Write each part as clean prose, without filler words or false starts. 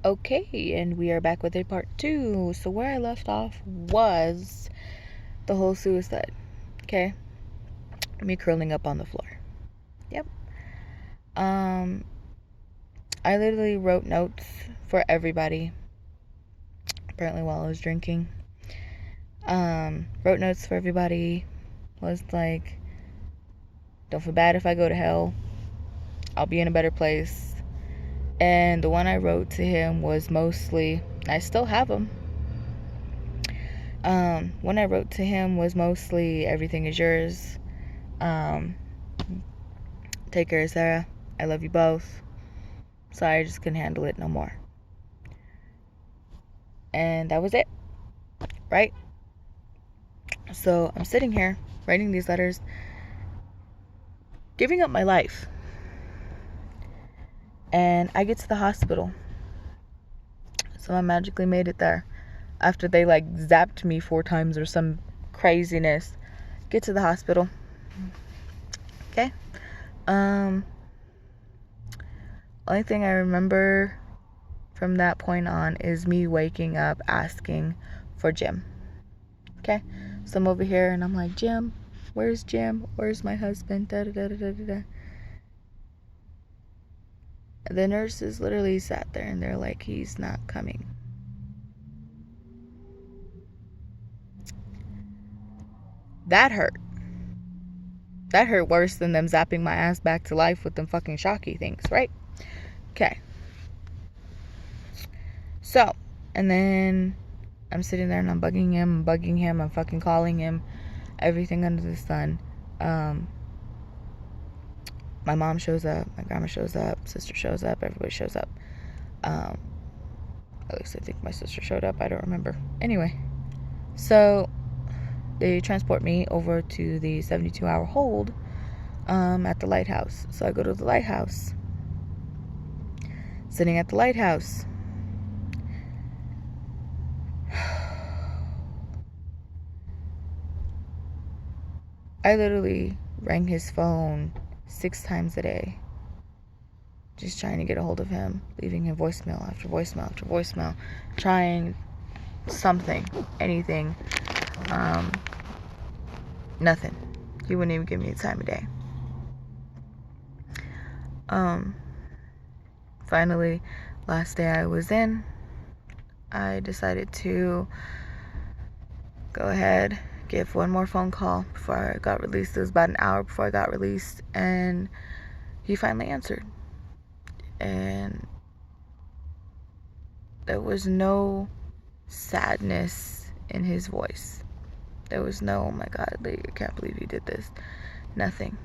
Okay, and we are back with a part 2. So where I left off was the whole suicide. Okay? Me curling up on the floor. Yep. I literally wrote notes for everybody. Apparently while I was drinking. Wrote notes for everybody. Was like, don't feel bad if I go to hell. I'll be in a better place. And the one I wrote to him was mostly, I still have them. One I wrote to him was mostly, everything is yours. Take care, Sarah. I love you both. Sorry, I just couldn't handle it no more. And that was it. Right? So I'm sitting here writing these letters, giving up my life. And I get to the hospital. So I magically made it there. After they zapped me 4 times or some craziness. Get to the hospital. Okay? Only thing I remember from that point on is me waking up asking for Jim. Okay? So I'm over here and I'm like, Jim? Where's Jim? Where's my husband? Da da da da da da. The nurses literally sat there and they're like, he's not coming. That hurt. That hurt worse than them zapping my ass back to life with them fucking shocky things, right? Okay. So, and then I'm sitting there and I'm bugging him, I'm fucking calling him, everything under the sun. My mom shows up, my grandma shows up, sister shows up, everybody shows up. At least I think my sister showed up, I don't remember. Anyway, so they transport me over to the 72-hour hold at the lighthouse. So I go to the lighthouse. Sitting at the lighthouse. I literally rang his phone 6 times a day. Just trying to get a hold of him. Leaving him voicemail after voicemail after voicemail. Trying something. Anything. Nothing. He wouldn't even give me the time of day. Finally, last day I was in, I decided to go ahead, give one more phone call before I got released. It was about an hour before I got released, and he finally answered. And there was no sadness in his voice. There was no, oh my God, I can't believe you did this. Nothing.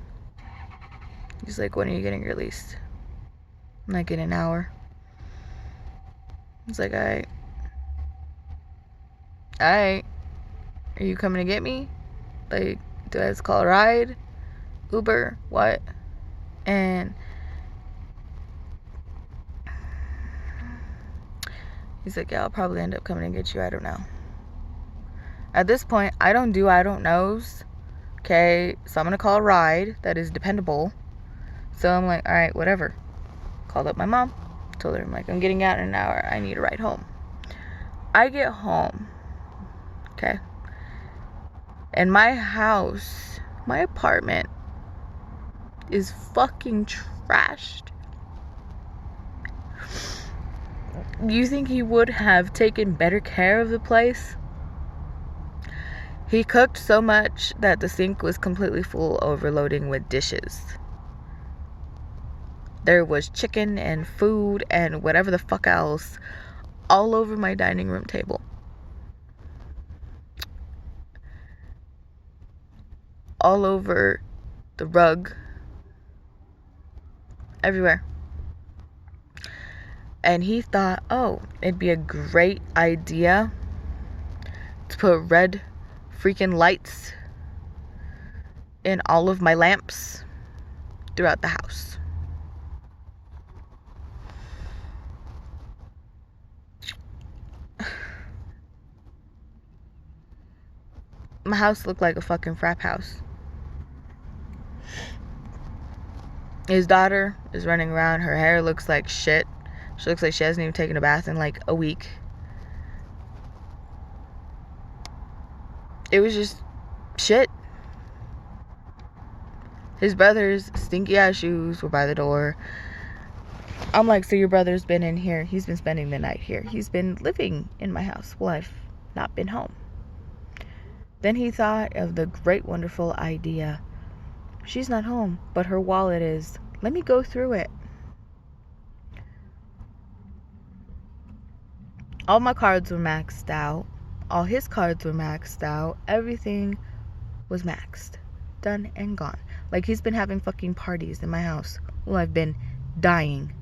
He's like, when are you getting released? I'm like, in an hour. He's like, alright. Are you coming to get me? Like, do I have to call a ride? Uber? What? And he's like, yeah, I'll probably end up coming and get you. I don't know. At this point, I don't knows. Okay, so I'm gonna call a ride that is dependable. So I'm like, alright, whatever. Called up my mom. Told her, I'm like, I'm getting out in an hour. I need a ride home. I get home. Okay. And my house, my apartment, is fucking trashed. You think he would have taken better care of the place? He cooked so much that the sink was completely full, overloading with dishes. There was chicken and food and whatever the fuck else all over my dining room table. All over the rug. Everywhere. And he thought, oh, it'd be a great idea to put red freaking lights in all of my lamps throughout the house. My house looked like a fucking frat house. His daughter is running around. Her hair looks like shit. She looks like she hasn't even taken a bath in like a week. It was just shit. His brother's stinky ass shoes were by the door. I'm like, so your brother's been in here. He's been spending the night here. He's been living in my house. Well, I've not been home. Then he thought of the great, wonderful idea. She's not home, but her wallet is. Let me go through it. All my cards were maxed out. All his cards were maxed out. Everything was maxed. Done and gone. Like he's been having fucking parties in my house. Well, I've been dying.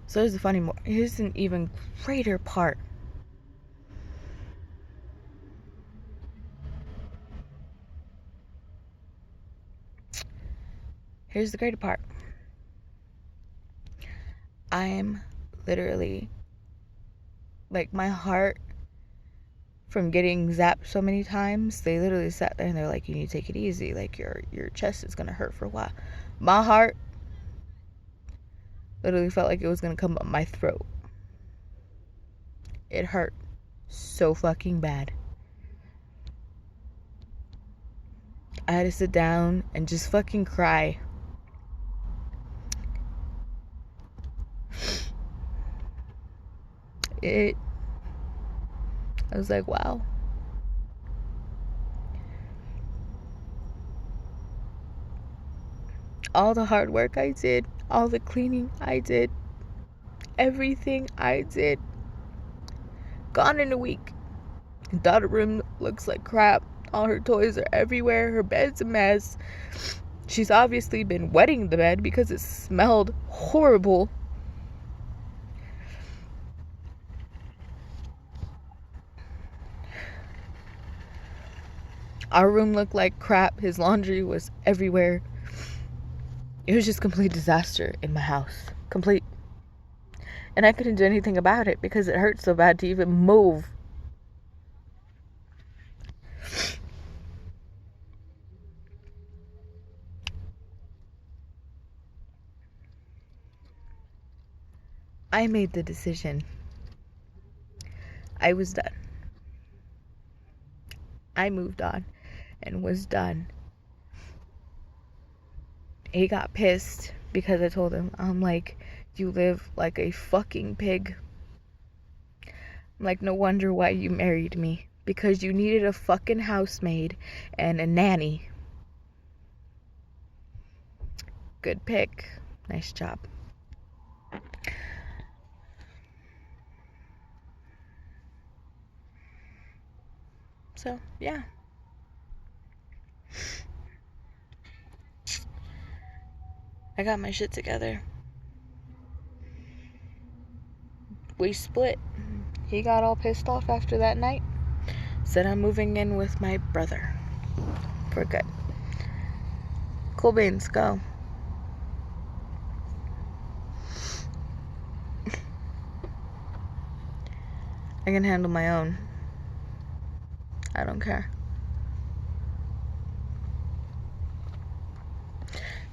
So here's an even greater part. Here's the greater part. I'm literally, like, my heart from getting zapped so many times, they literally sat there and they're like, you need to take it easy. Like, your chest is gonna hurt for a while. My heart literally felt like it was gonna come up my throat. It hurt so fucking bad. I had to sit down and just fucking cry. I was like, wow. All the hard work I did, all the cleaning I did, everything I did, gone in a week. Daughter room looks like crap. All her toys are everywhere. Her bed's a mess. She's obviously been wetting the bed because it smelled horrible. Our room looked like crap. His laundry was everywhere. It was just complete disaster in my house. Complete. And I couldn't do anything about it because it hurt so bad to even move. I made the decision. I was done. I moved on and was done. He got pissed because I told him, I'm like, you live like a fucking pig. I'm like, no wonder why you married me. Because you needed a fucking housemaid and a nanny. Good pick. Nice job. So, yeah. I got my shit together. We split. He got all pissed off after that night. Said I'm moving in with my brother. For good. Cool beans, go. I can handle my own. I don't care.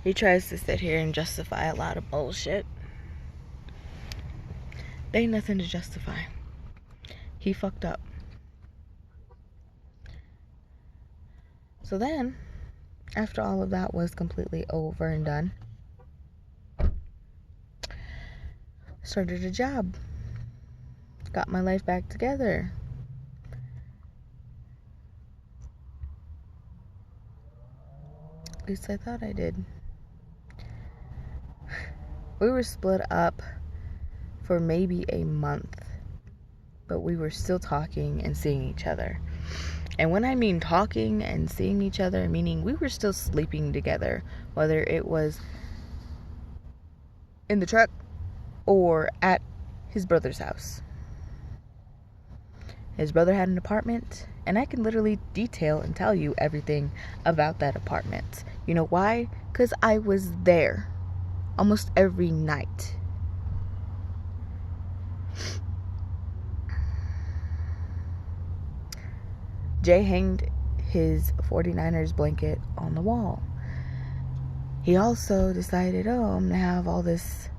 He tries to sit here and justify a lot of bullshit. There ain't nothing to justify. He fucked up. So then, after all of that was completely over and done, started a job. Got my life back together. At least I thought I did. We were split up for maybe a month, but we were still talking and seeing each other. And when I mean talking and seeing each other, meaning we were still sleeping together, whether it was in the truck or at his brother's house. His brother had an apartment, and I can literally detail and tell you everything about that apartment. You know why? Because I was there almost every night. Jay hanged his 49ers blanket on the wall. he also decided, oh, I'm gonna have all this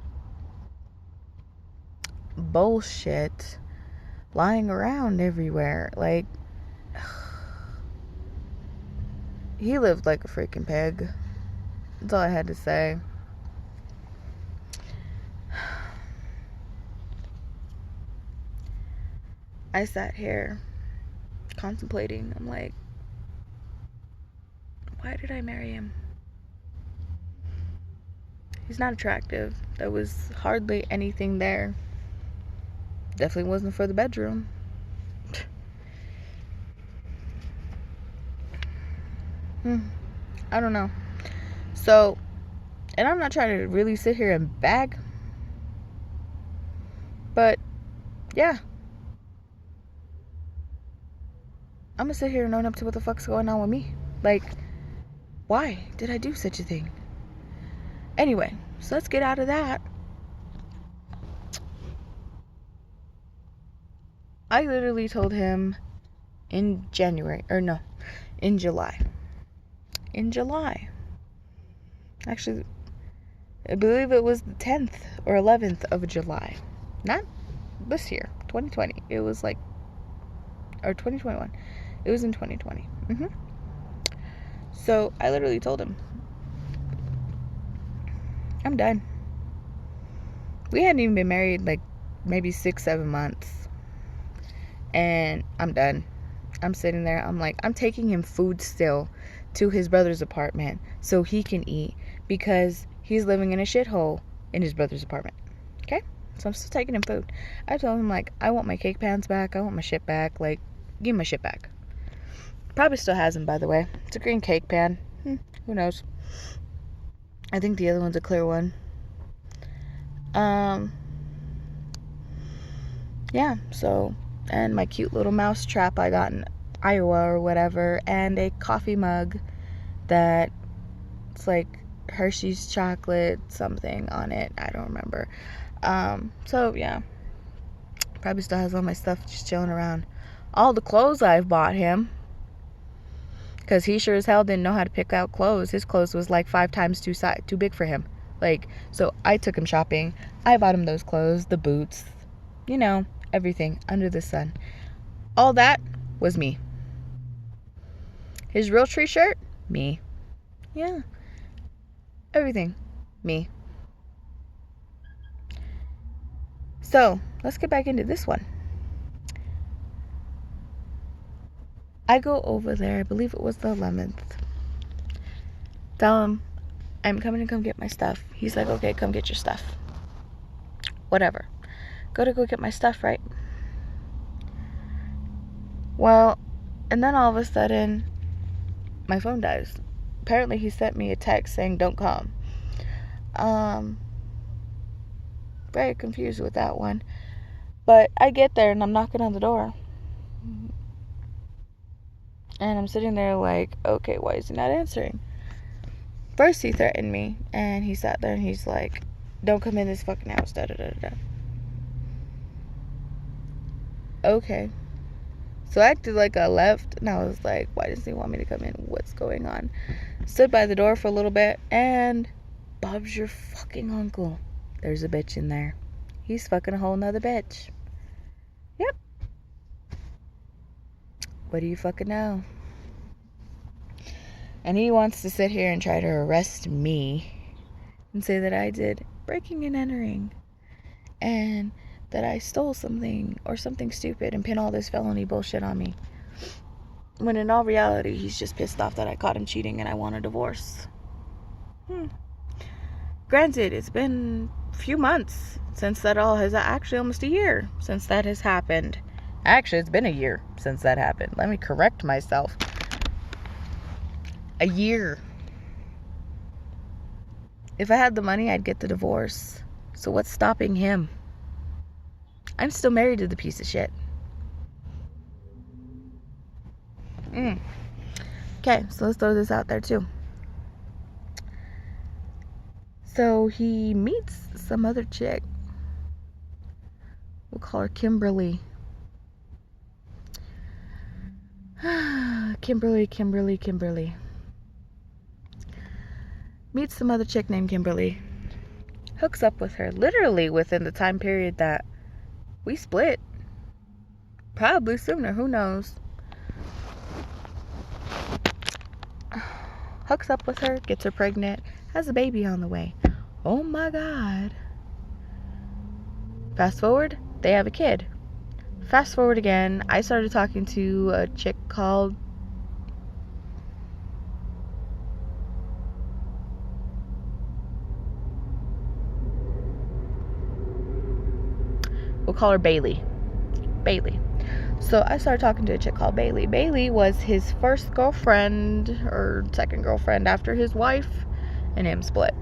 bullshit lying around everywhere. Like, he lived like a freaking pig. That's all I had to say. I sat here contemplating. I'm like, why did I marry him? He's not attractive. There was hardly anything there. Definitely wasn't for the bedroom. I don't know. So, and I'm not trying to really sit here and bag, but yeah, I'm gonna sit here and own up to what the fuck's going on with me. Like, why did I do such a thing? Anyway, so let's get out of that. I literally told him in July. In July. Actually, I believe it was the 10th or 11th of July. Not this year, 2020. It was like, or 2021. It was in 2020. So I literally told him, I'm done. We hadn't even been married like maybe 6-7 months. And I'm done. I'm sitting there. I'm like, I'm taking him food still to his brother's apartment so he can eat, because he's living in a shithole in his brother's apartment. Okay? So I'm still taking him food. I told him, like, I want my cake pans back. I want my shit back. Like, give me my shit back. Probably still has them, by the way. It's a green cake pan. Who knows? I think the other one's a clear one. Yeah, so, and my cute little mouse trap I got in Iowa or whatever, and a coffee mug that it's like Hershey's chocolate something on it. I don't remember. So yeah, probably still has all my stuff just chilling around. All the clothes I've bought him, because he sure as hell didn't know how to pick out clothes. His clothes was like 5 times too big for him. Like, so I took him shopping. I bought him those clothes, the boots, you know, everything under the sun. All that was me. His Realtree shirt, me. Yeah. Everything, me. So, let's get back into this one. I go over there, I believe it was the 11th. Tell him, I'm coming to come get my stuff. He's like, okay, come get your stuff. Whatever. Go get my stuff, right? Well, and then all of a sudden, my phone dies. Apparently he sent me a text saying, don't come. Very confused with that one. But I get there and I'm knocking on the door. And I'm sitting there like, okay, why is he not answering? First he threatened me, and he sat there and he's like, don't come in this fucking house, da-da-da-da. Okay. So I acted like I left, and I was like, why does he want me to come in? What's going on? Stood by the door for a little bit, and Bob's your fucking uncle. There's a bitch in there. He's fucking a whole nother bitch. Yep. What do you fucking know? And he wants to sit here and try to arrest me and say that I did breaking and entering and that I stole something or something stupid and pin all this felony bullshit on me. When in all reality, he's just pissed off that I caught him cheating and I want a divorce. Granted, it's been a few months since that all has, actually almost a year since that has happened. Actually, it's been a year since that happened. Let me correct myself. A year. If I had the money, I'd get the divorce. So what's stopping him? I'm still married to the piece of shit. Okay, so let's throw this out there too. So he meets some other chick. We'll call her Kimberly. Kimberly. meets some other chick named Kimberly, hooks up with her literally within the time period that we split. Probably sooner, who knows. Hooks up with her, gets her pregnant, has a baby on the way. Oh my God. Fast forward, they have a kid. Fast forward again, I started talking to a chick called we'll call her Bailey. So I started talking to a chick called Bailey. Bailey was his first girlfriend or second girlfriend after his wife and him split.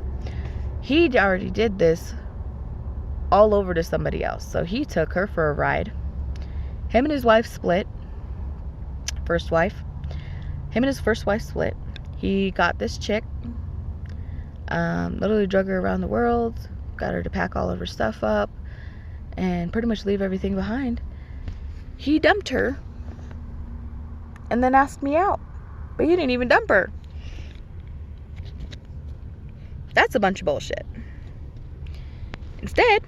He already did this all over to somebody else. So he took her for a ride. Him and his wife split. First wife. Him and his first wife split. He got this chick. Literally drug her around the world. Got her to pack all of her stuff up. And pretty much leave everything behind. He dumped her. And then asked me out. But he didn't even dump her. That's a bunch of bullshit. Instead,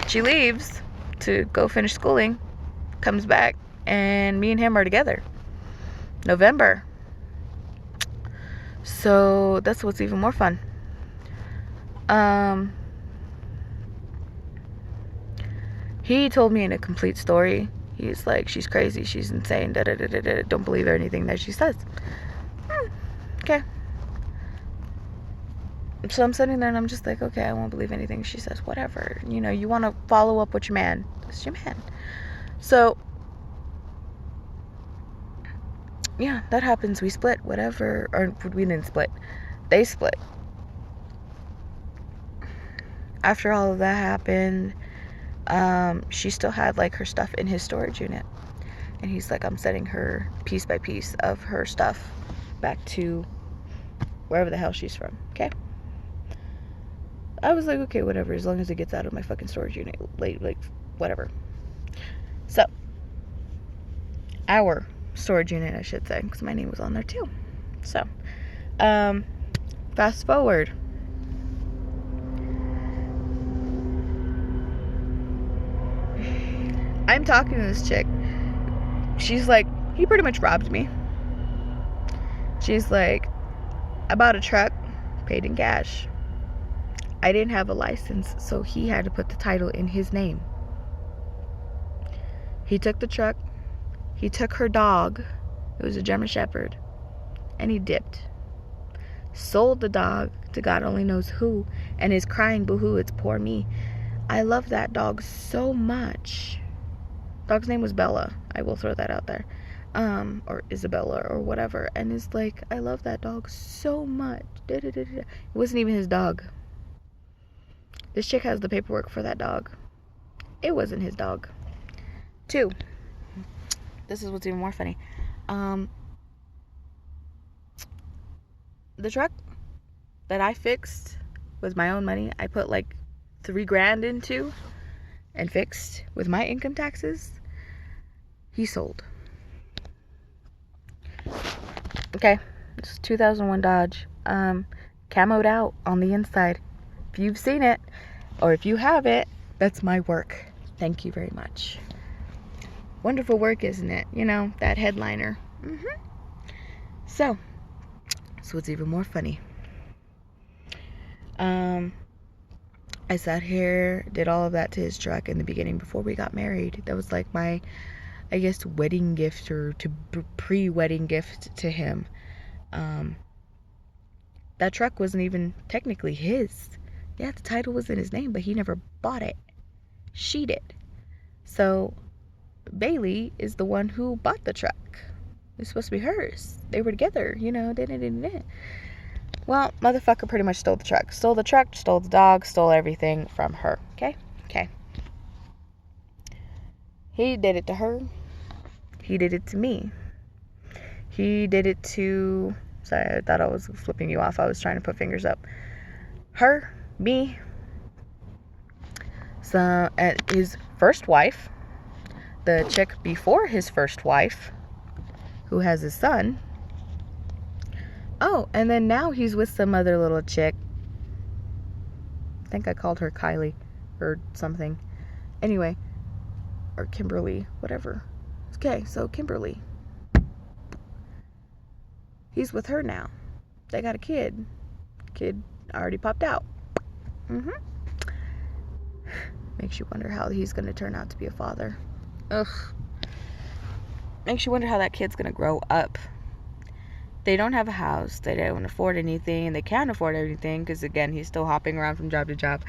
she leaves to go finish schooling, comes back, and me and him are together. November. So that's what's even more fun. He told me in a complete story. He's like, she's crazy, she's insane, da da da da da. Don't believe anything that she says. Okay. So I'm sitting there and I'm just like, okay, I won't believe anything she says, whatever. You know, you want to follow up with your man. It's your man. So, yeah, that happens. We split, whatever. Or we didn't split. They split. After all of that happened, she still had, like, her stuff in his storage unit. And he's like, I'm sending her piece by piece of her stuff back to wherever the hell she's from. Okay? I was like, okay, whatever, as long as it gets out of my fucking storage unit, like, whatever. So, our storage unit, I should say, because my name was on there too. So, fast forward. I'm talking to this chick. She's like, he pretty much robbed me. She's like, I bought a truck, paid in cash. I didn't have a license, so he had to put the title in his name. He took the truck. He took her dog. It was a German Shepherd. And he dipped. Sold the dog to God only knows who. And is crying, boo-hoo, it's poor me. I love that dog so much. Dog's name was Bella. I will throw that out there. Or Isabella or whatever. And it's like, I love that dog so much. It wasn't even his dog. This chick has the paperwork for that dog. It wasn't his dog. 2. This is what's even more funny. The truck that I fixed with my own money, I put like $3,000 into and fixed with my income taxes, he sold. Okay, it's 2001 Dodge. Camoed out on the inside. If you've seen it, or if you have it, that's my work. Thank you very much. Wonderful work, isn't it? You know, that headliner. So what's even more funny. I sat here, did all of that to his truck in the beginning before we got married. That was like my, I guess, wedding gift or pre-wedding gift to him. That truck wasn't even technically his. Yeah, the title was in his name, but he never bought it. She did. So Bailey is the one who bought the truck. It's supposed to be hers. They were together, you know. Well, motherfucker pretty much stole the truck. Stole the truck, stole the dog, stole everything from her. Okay? He did it to her. He did it to me. He did it to... Sorry, I thought I was flipping you off. I was trying to put fingers up. Her, me. So, his first wife, the chick before his first wife, who has his son, Oh, and then now he's with some other little chick. I think I called her Kylie or something. Anyway, or Kimberly, whatever. Okay, so Kimberly. He's with her now. They got a kid. Kid already popped out. Makes you wonder how he's going to turn out to be a father. Ugh. Makes you wonder how that kid's going to grow up. They don't have a house. They don't afford anything. They can't afford anything because, again, he's still hopping around from job to job.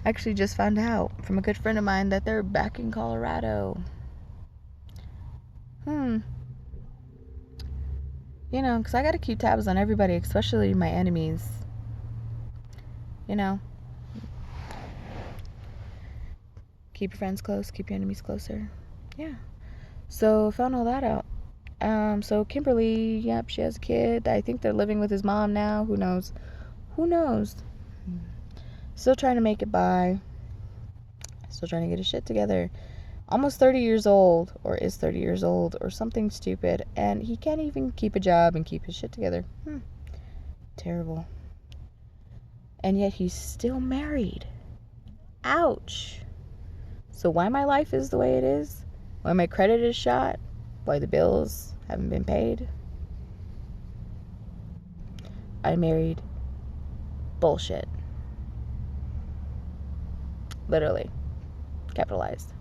I actually just found out from a good friend of mine that they're back in Colorado. You know, because I got to keep tabs on everybody, especially my enemies. You know. Keep your friends close, keep your enemies closer. Yeah. So, found all that out. So Kimberly, yep, she has a kid. I think they're living with his mom now. Who knows? Who knows? Still trying to make it by. Still trying to get his shit together. Almost 30 years old, or is 30 years old, or something stupid. And he can't even keep a job and keep his shit together. Terrible. And yet he's still married. Ouch. So why my life is the way it is? Why my credit is shot? Why the bills haven't been paid? I married bullshit. Literally. Capitalized.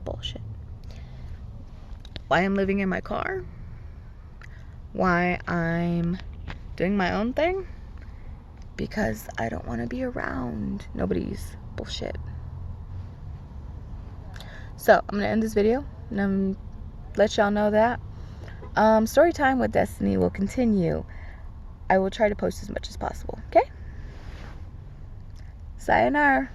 Bullshit. Why I'm living in my car? Why I'm doing my own thing? Because I don't want to be around nobody's bullshit. So, I'm going to end this video and let y'all know that story time with Destiny will continue. I will try to post as much as possible, okay? Sayonara.